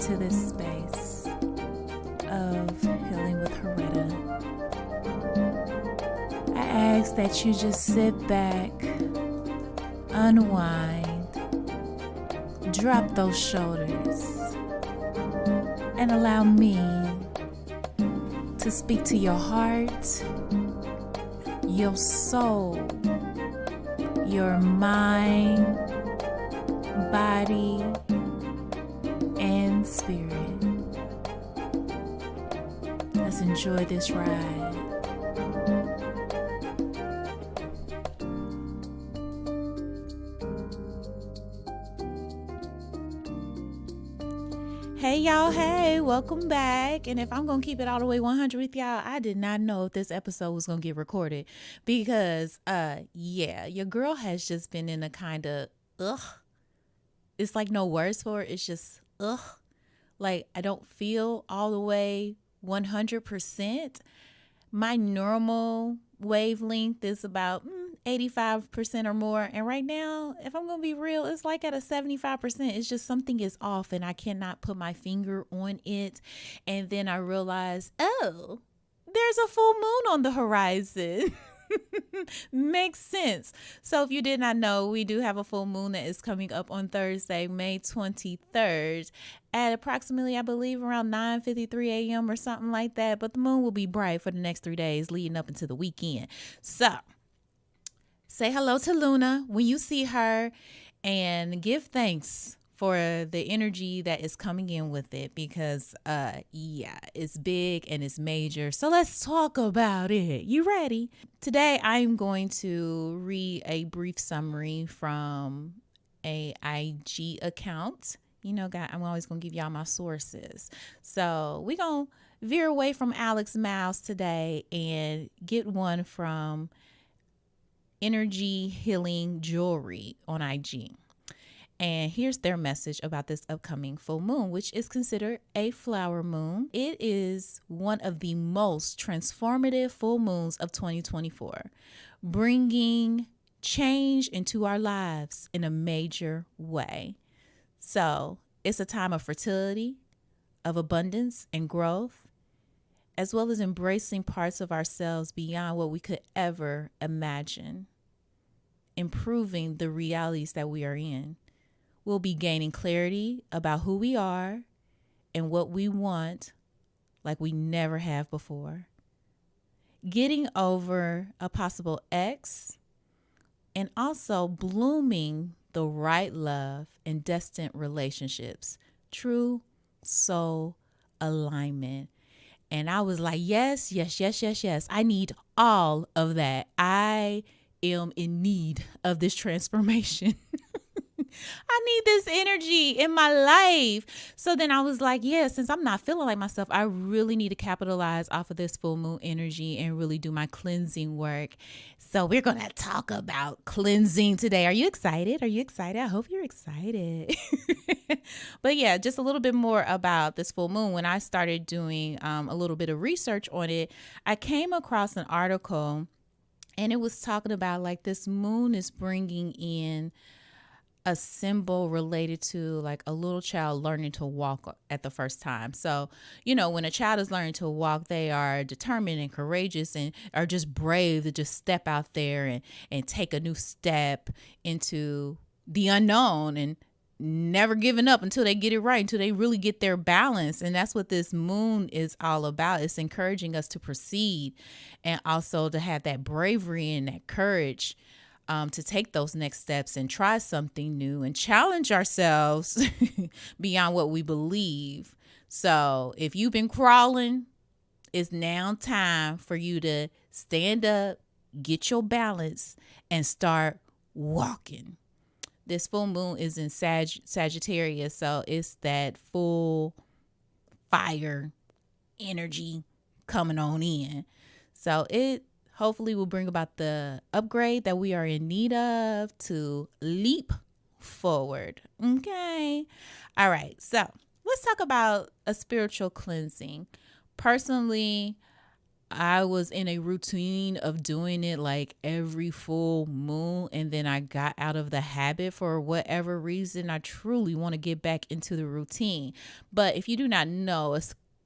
into this space of healing with Harretta. I ask that you just sit back, unwind, drop those shoulders, and allow me to speak to your heart, your soul, your mind, body, and spirit. Let's enjoy this ride. Hey y'all, hey, welcome back. And if I'm going to keep it all the way 100 with y'all, I did not know if this episode was going to get recorded because, your girl has just been in a kind of, it's like no words for it. It's just, like I don't feel all the way 100%. My normal wavelength is about 85% or more. And right now, if I'm going to be real, it's like at a 75%. It's just something is off and I cannot put my finger on it. And then I realize, oh, there's a full moon on the horizon. Makes sense. So if you did not know, we do have a full moon that is coming up on Thursday, May 23rd at approximately, I believe, around 9:53 a.m. or something like that. But the moon will be bright for the next 3 days leading up into the weekend. So say hello to Luna when you see her and give thanks for the energy that is coming in with it because, it's big and it's major. So let's talk about it. You ready? Today, I'm going to read a brief summary from a IG account. You know, God, I'm always going to give y'all my sources. So we're going to veer away from Alex Mouse today and get one from Energy Healing Jewelry on IG. And here's their message about this upcoming full moon, which is considered a flower moon. It is one of the most transformative full moons of 2024, bringing change into our lives in a major way. So it's a time of fertility, of abundance and growth, as well as embracing parts of ourselves beyond what we could ever imagine, improving the realities that we are in. We'll be gaining clarity about who we are and what we want like we never have before. Getting over a possible ex and also blooming the right love and destined relationships. True soul alignment. And I was like, yes. I need all of that. I am in need of this transformation. I need this energy in my life. So then I was like, since I'm not feeling like myself, I really need to capitalize off of this full moon energy and really do my cleansing work. So we're going to talk about cleansing today. Are you excited? I hope you're excited. But yeah, just a little bit more about this full moon. When I started doing a little bit of research on it, I came across an article and it was talking about like this moon is bringing in a symbol related to like a little child learning to walk at the first time. So, when a child is learning to walk, they are determined and courageous and are just brave to just step out there and take a new step into the unknown and never giving up until they get it right, until they really get their balance. And that's what this moon is all about. It's encouraging us to proceed and also to have that bravery and that courage to take those next steps and try something new and challenge ourselves beyond what we believe. So if you've been crawling, it's now time for you to stand up, get your balance, and start walking. This full moon is in Sagittarius, so it's that full fire energy coming on in. So it hopefully will bring about the upgrade that we are in need of to leap forward. Okay. All right. So let's talk about a spiritual cleansing. Personally, I was in a routine of doing it like every full moon, and then I got out of the habit for whatever reason. I truly want to get back into the routine. But if you do not know,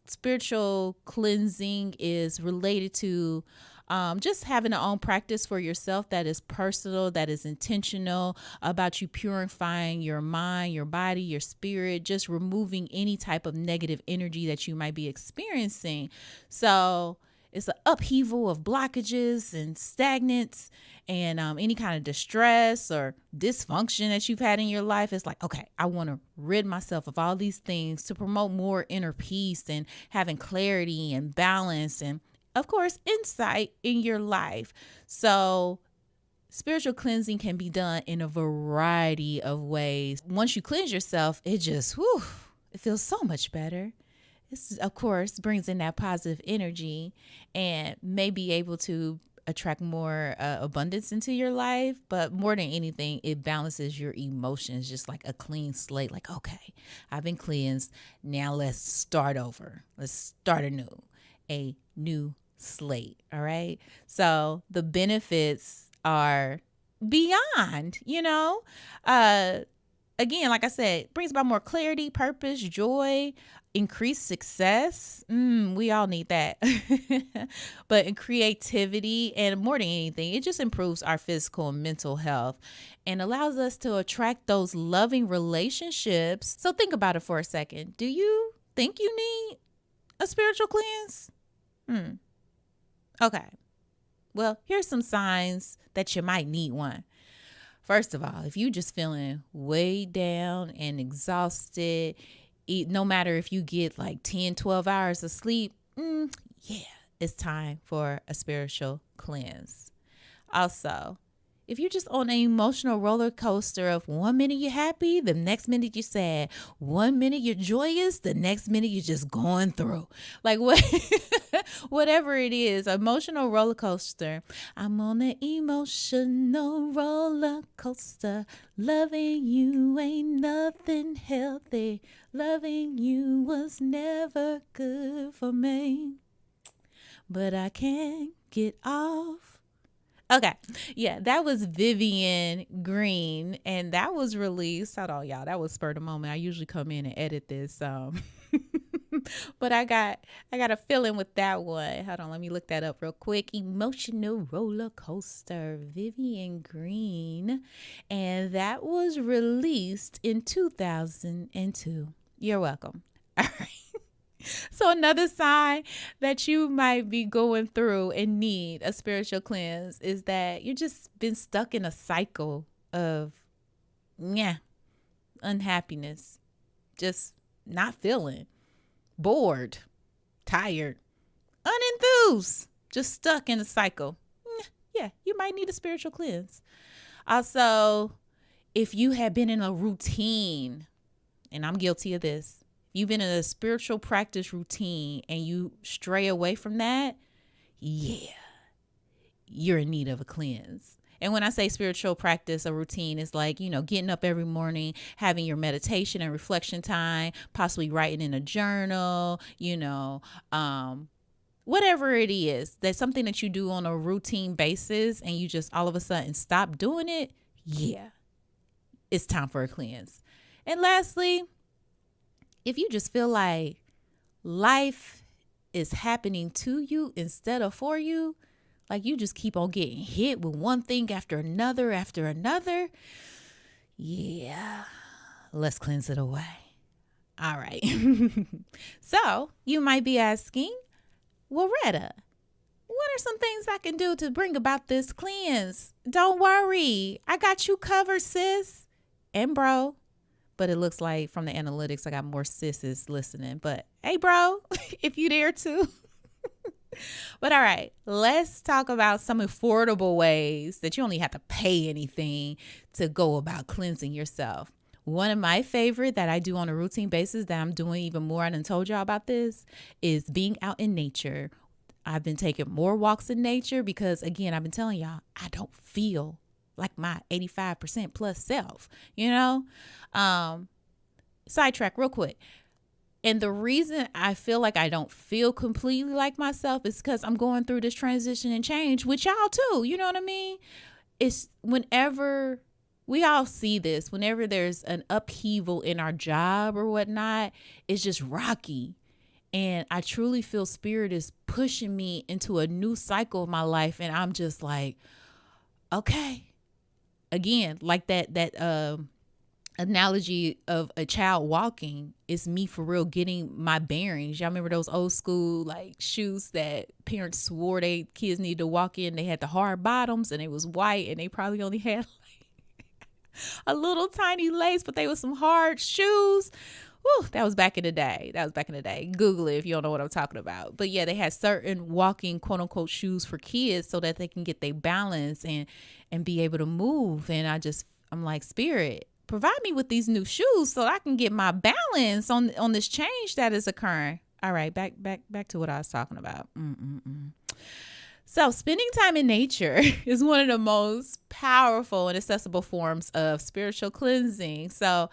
spiritual cleansing is related to just having an own practice for yourself that is personal, that is intentional about you purifying your mind, your body, your spirit, just removing any type of negative energy that you might be experiencing. So it's an upheaval of blockages and stagnants and any kind of distress or dysfunction that you've had in your life. It's like, okay, I want to rid myself of all these things to promote more inner peace and having clarity and balance and, of course, insight in your life. So spiritual cleansing can be done in a variety of ways. Once you cleanse yourself, it just, it feels so much better. This, of course, brings in that positive energy and may be able to attract more abundance into your life. But more than anything, it balances your emotions, just like a clean slate. Like, okay, I've been cleansed. Now let's start over. Let's start anew. A new slate. All right. So the benefits are beyond, again, like I said, brings about more clarity, purpose, joy, increased success. We all need that. But in creativity and more than anything, it just improves our physical and mental health and allows us to attract those loving relationships. So think about it for a second. Do you think you need a spiritual cleanse? Okay. Well, here's some signs that you might need one. First of all, if you just feeling way down and exhausted, no matter if you get like 10, 12 hours of sleep, it's time for a spiritual cleanse. Also, if you're just on an emotional roller coaster of 1 minute you're happy, the next minute you're sad, 1 minute you're joyous, the next minute you're just going through. Like whatever it is, emotional roller coaster. I'm on an emotional roller coaster. Loving you ain't nothing healthy. Loving you was never good for me. But I can't get off. Okay. Yeah, that was Vivian Green, and that was released. Hold on, y'all. That was spur of the moment. I usually come in and edit this. But I got a feeling with that one. Hold on, let me look that up real quick. Emotional roller coaster, Vivian Green. And that was released in 2002. You're welcome. All right. So another sign that you might be going through and need a spiritual cleanse is that you just been stuck in a cycle of unhappiness, just not feeling, bored, tired, unenthused, just stuck in a cycle. Yeah, you might need a spiritual cleanse. Also, if you have been in a routine, and I'm guilty of this, you've been in a spiritual practice routine and you stray away from that, you're in need of a cleanse. And when I say spiritual practice, a routine is like, getting up every morning, having your meditation and reflection time, possibly writing in a journal, whatever it is, that's something that you do on a routine basis and you just all of a sudden stop doing it. Yeah, it's time for a cleanse. And lastly, if you just feel like life is happening to you instead of for you, like you just keep on getting hit with one thing after another, let's cleanse it away. All right. So you might be asking, well, Retta, what are some things I can do to bring about this cleanse? Don't worry. I got you covered, sis and bro. But it looks like from the analytics, I got more sisses listening. But hey, bro, if you there too. But all right, let's talk about some affordable ways that you only have to pay anything to go about cleansing yourself. One of my favorite that I do on a routine basis that I'm doing even more, I done told y'all about this, is being out in nature. I've been taking more walks in nature because, again, I've been telling y'all, I don't feel like my 85% plus self, Sidetrack real quick. And the reason I feel like I don't feel completely like myself is because I'm going through this transition and change with y'all too. You know what I mean? It's whenever we all see this, whenever there's an upheaval in our job or whatnot, it's just rocky. And I truly feel spirit is pushing me into a new cycle of my life. And I'm just like, okay. Again, like that analogy of a child walking is me for real getting my bearings. Y'all remember those old school like shoes that parents swore they kids needed to walk in? They had the hard bottoms and it was white and they probably only had a little tiny lace, but they were some hard shoes. Whew, that was back in the day. Google it if you don't know what I'm talking about. But yeah, they had certain walking quote unquote shoes for kids so that they can get their balance and be able to move. And I'm like, spirit, provide me with these new shoes so I can get my balance on this change that is occurring. All right, back to what I was talking about. So spending time in nature is one of the most powerful and accessible forms of spiritual cleansing. So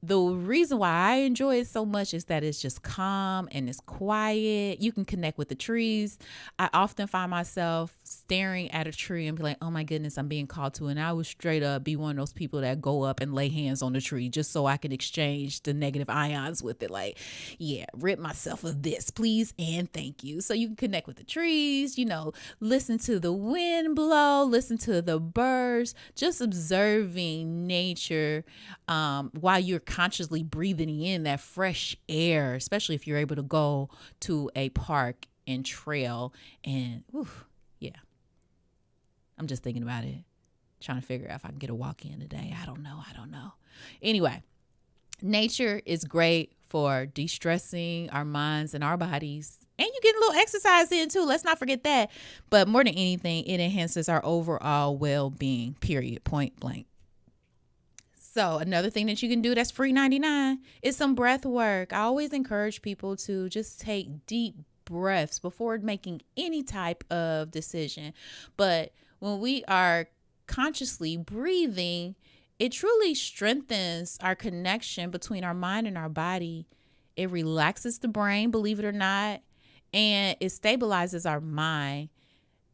the reason why I enjoy it so much is that it's just calm and it's quiet. You can connect with the trees. I often find myself staring at a tree and be like, oh my goodness, I'm being called to. And I would straight up be one of those people that go up and lay hands on the tree just so I can exchange the negative ions with it. Like, yeah, rid myself of this, please and thank you. So you can connect with the trees, listen to the wind blow, listen to the birds, just observing nature while you're consciously breathing in that fresh air, especially if you're able to go to a park and trail. And yeah, I'm just thinking about it, trying to figure out if I can get a walk in today. I don't know. Anyway, nature is great for de-stressing our minds and our bodies. And you get a little exercise in too. Let's not forget that. But more than anything, it enhances our overall well-being, period, point blank. So another thing that you can do that's free 99 is some breath work. I always encourage people to just take deep breaths before making any type of decision. But when we are consciously breathing, it truly strengthens our connection between our mind and our body. It relaxes the brain, believe it or not, and it stabilizes our mind.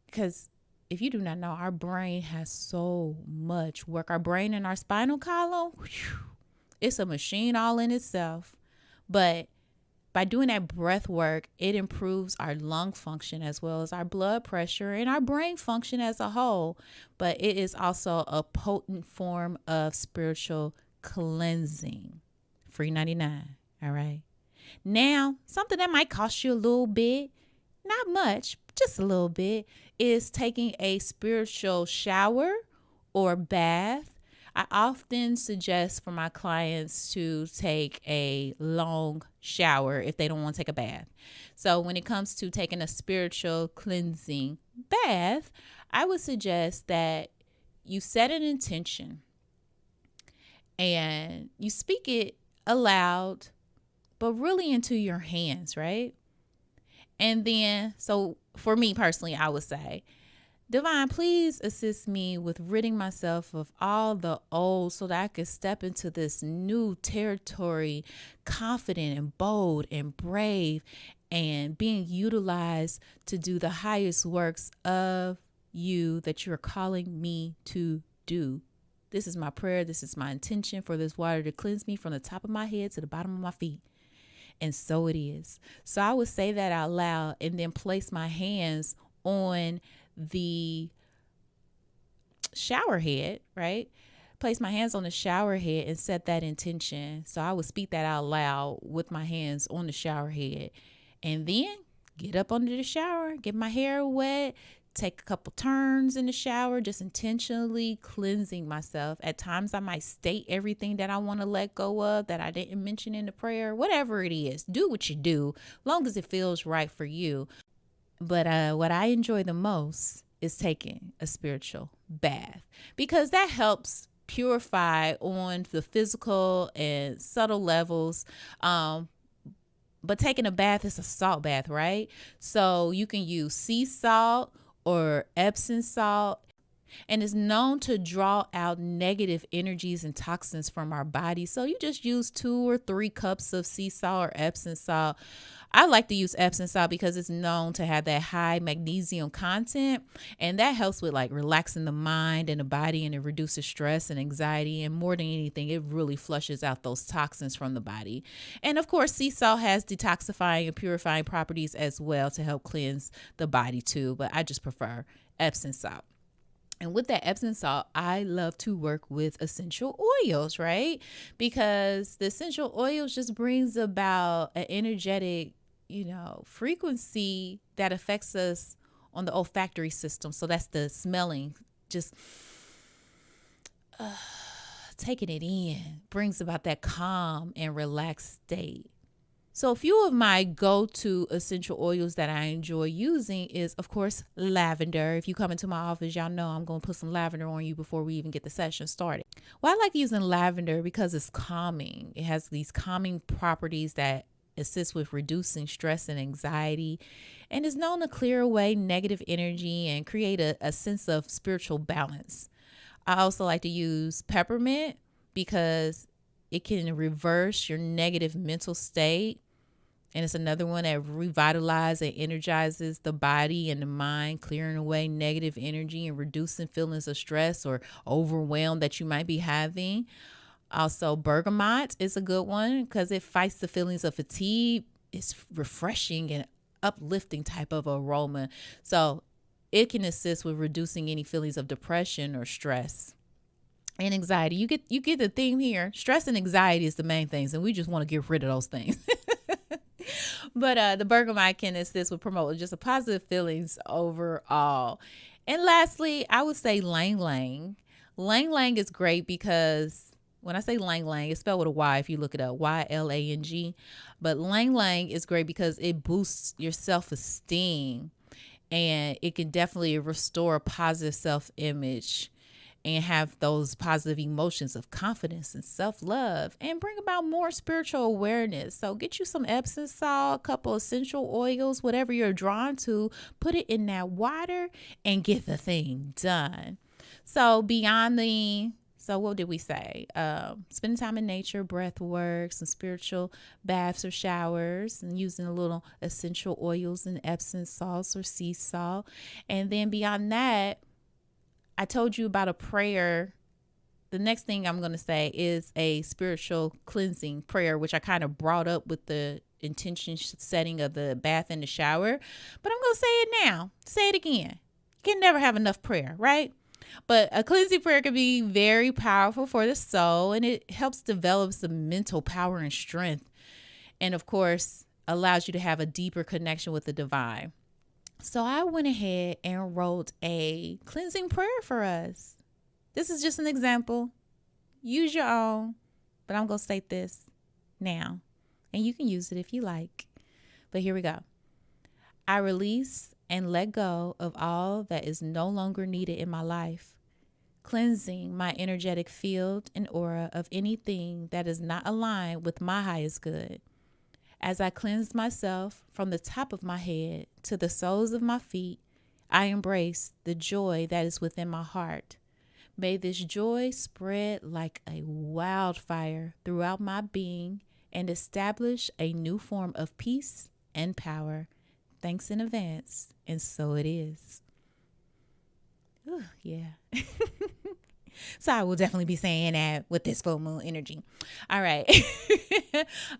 Because if you do not know, our brain has so much work. Our brain and our spinal column, it's a machine all in itself. But by doing that breath work, it improves our lung function as well as our blood pressure and our brain function as a whole. But it is also a potent form of spiritual cleansing. Free 99. All right. Now, something that might cost you a little bit, not much, just a little bit, is taking a spiritual shower or bath. I often suggest for my clients to take a long shower if they don't want to take a bath. So when it comes to taking a spiritual cleansing bath, I would suggest that you set an intention and you speak it aloud, but really into your hands, right? And then, so for me personally, I would say, Divine, please assist me with ridding myself of all the old so that I could step into this new territory, confident and bold and brave and being utilized to do the highest works of you that you're calling me to do. This is my prayer. This is my intention for this water to cleanse me from the top of my head to the bottom of my feet. And so it is. So I would say that out loud and then place my hands on the shower head, right? Place my hands on the shower head and set that intention. So I would speak that out loud with my hands on the shower head. And then get up under the shower, get my hair wet, take a couple turns in the shower, just intentionally cleansing myself. At times I might state everything that I want to let go of that I didn't mention in the prayer, whatever it is. Do what you do, long as it feels right for you. But what I enjoy the most is taking a spiritual bath because that helps purify on the physical and subtle levels. But taking a bath is a salt bath, right? So you can use sea salt or Epsom salt. and is known to draw out negative energies and toxins from our body. So you just use 2 or 3 cups of sea salt or Epsom salt. I like to use Epsom salt because it's known to have that high magnesium content, and that helps with like relaxing the mind and the body, and it reduces stress and anxiety. And more than anything, it really flushes out those toxins from the body. And of course, sea salt has detoxifying and purifying properties as well to help cleanse the body too. But I just prefer Epsom salt. And with that Epsom salt, I love to work with essential oils, right? Because the essential oils just brings about an energetic, frequency that affects us on the olfactory system. So that's the smelling, just taking it in, brings about that calm and relaxed state. So a few of my go-to essential oils that I enjoy using is, of course, lavender. If you come into my office, y'all know I'm going to put some lavender on you before we even get the session started. Well, I like using lavender because it's calming. It has these calming properties that assist with reducing stress and anxiety, and is known to clear away negative energy and create a sense of spiritual balance. I also like to use peppermint because it can reverse your negative mental state. And it's another one that revitalizes and energizes the body and the mind, clearing away negative energy and reducing feelings of stress or overwhelm that you might be having. Also, bergamot is a good one because it fights the feelings of fatigue. It's refreshing and uplifting type of aroma. So it can assist with reducing any feelings of depression or stress and anxiety. You get the theme here. Stress and anxiety is the main things, and we just want to get rid of those things. But the bergamot can assist with promoting just a positive feelings overall. And lastly, I would say lang lang. Lang lang is great because when I say lang lang, it's spelled with a Y if you look it up, YLANG. But lang lang is great because it boosts your self-esteem, and it can definitely restore a positive self-image and have those positive emotions of confidence and self-love and bring about more spiritual awareness. So get you some Epsom salt, a couple essential oils, whatever you're drawn to, put it in that water and get the thing done. So what did we say? Spending time in nature, breath work, some spiritual baths or showers, and using a little essential oils and Epsom salts or sea salt. And then beyond that, I told you about a prayer. The next thing I'm going to say is a spiritual cleansing prayer, which I kind of brought up with the intention setting of the bath and the shower. But I'm going to say it now. Say it again. You can never have enough prayer, right? But a cleansing prayer can be very powerful for the soul, and it helps develop some mental power and strength. And of course, allows you to have a deeper connection with the divine. So I went ahead and wrote a cleansing prayer for us. This is just an example. Use your own, but I'm going to state this now, and you can use it if you like. But here we go. I release and let go of all that is no longer needed in my life, cleansing my energetic field and aura of anything that is not aligned with my highest good. As I cleanse myself from the top of my head to the soles of my feet, I embrace the joy that is within my heart. May this joy spread like a wildfire throughout my being and establish a new form of peace and power. Thanks in advance. And so it is. Ooh, yeah. So I will definitely be saying that with this full moon energy. All right.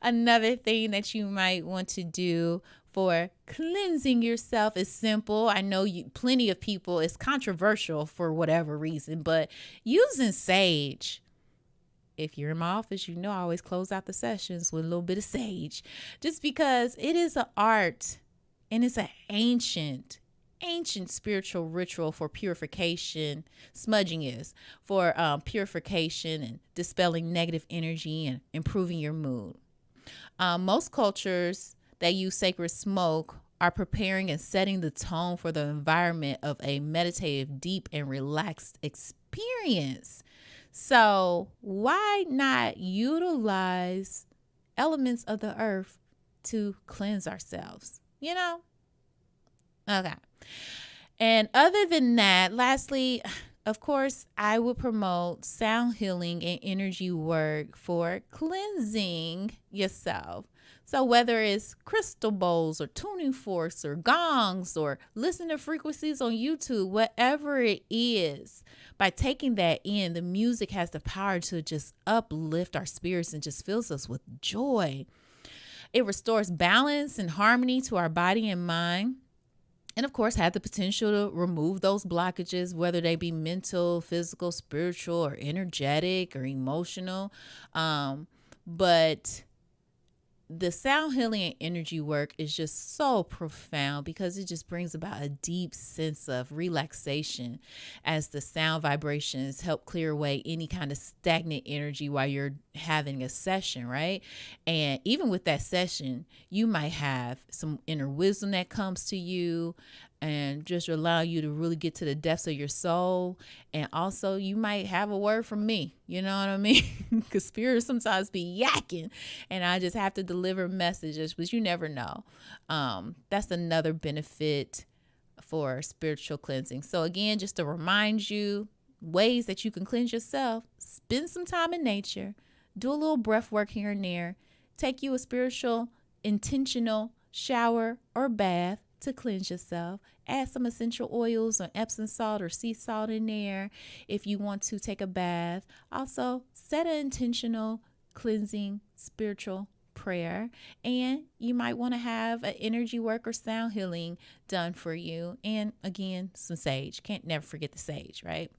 Another thing that you might want to do for cleansing yourself is simple. I know plenty of people, it's controversial for whatever reason, but using sage. If you're in my office, I always close out the sessions with a little bit of sage, just because it is an art and it's an ancient spiritual ritual for purification. Smudging is for purification and dispelling negative energy and improving your mood. Most cultures that use sacred smoke are preparing and setting the tone for the environment of a meditative, deep, and relaxed experience. So why not utilize elements of the earth to cleanse ourselves? Okay. And other than that, lastly, of course, I would promote sound healing and energy work for cleansing yourself. So whether it's crystal bowls or tuning forks or gongs or listening to frequencies on YouTube, whatever it is, by taking that in, the music has the power to just uplift our spirits and just fills us with joy. It restores balance and harmony to our body and mind. And of course, have the potential to remove those blockages, whether they be mental, physical, spiritual, or energetic or emotional. But the sound healing and energy work is just so profound because it just brings about a deep sense of relaxation as the sound vibrations help clear away any kind of stagnant energy while you're having a session, right? And even with that session, you might have some inner wisdom that comes to you and just allow you to really get to the depths of your soul. And also you might have a word from me, you know what I mean? Because spirits sometimes be yakking and I just have to deliver messages, but you never know. That's another benefit for spiritual cleansing. So again, just to remind you, ways that you can cleanse yourself: spend some time in nature, do a little breath work here and there, take you a spiritual, intentional shower or bath to cleanse yourself. Add some essential oils or Epsom salt or sea salt in there if you want to take a bath. Also, set an intentional cleansing spiritual prayer, and you might want to have an energy work or sound healing done for you. And again, some sage. Can't never forget the sage, right?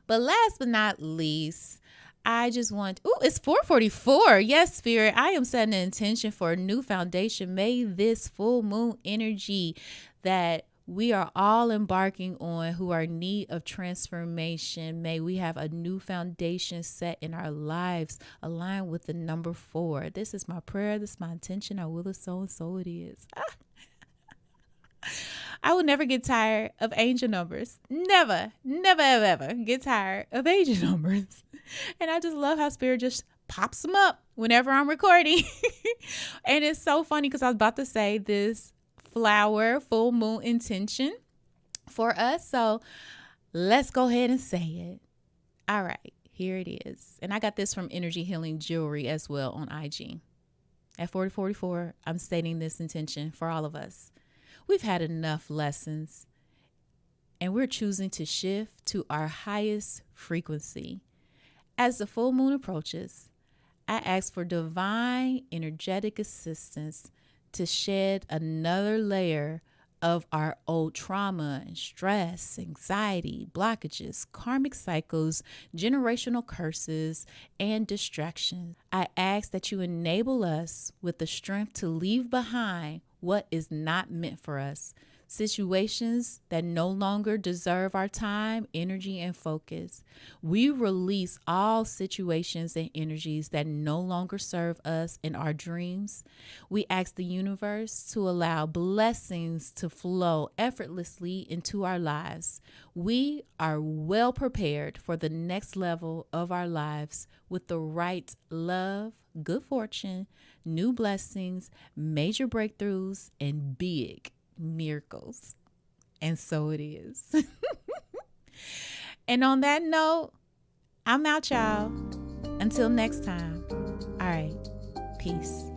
But last but not least, I just want, it's 4:44. Yes, Spirit, I am setting an intention for a new foundation. May this full moon energy that we are all embarking on who are in need of transformation, may we have a new foundation set in our lives aligned with the number 4. This is my prayer. This is my intention. I will it so, and so it is. I will never get tired of angel numbers. Never, never, ever, ever get tired of angel numbers. And I just love how Spirit just pops them up whenever I'm recording. And it's so funny because I was about to say this flower full moon intention for us. So let's go ahead and say it. All right, here it is. And I got this from Energy Healing Jewelry as well on IG. At 4044, I'm stating this intention for all of us. We've had enough lessons, and we're choosing to shift to our highest frequency. As the full moon approaches, I ask for divine energetic assistance to shed another layer of our old trauma and stress, anxiety, blockages, karmic cycles, generational curses, and distractions. I ask that you enable us with the strength to leave behind what is not meant for us, situations that no longer deserve our time, energy, and focus. We release all situations and energies that no longer serve us in our dreams. We ask the universe to allow blessings to flow effortlessly into our lives. We are well prepared for the next level of our lives with the right love, good fortune, new blessings, major breakthroughs, and big miracles. And so it is. And on that note, I'm out, y'all. Until next time. All right. Peace.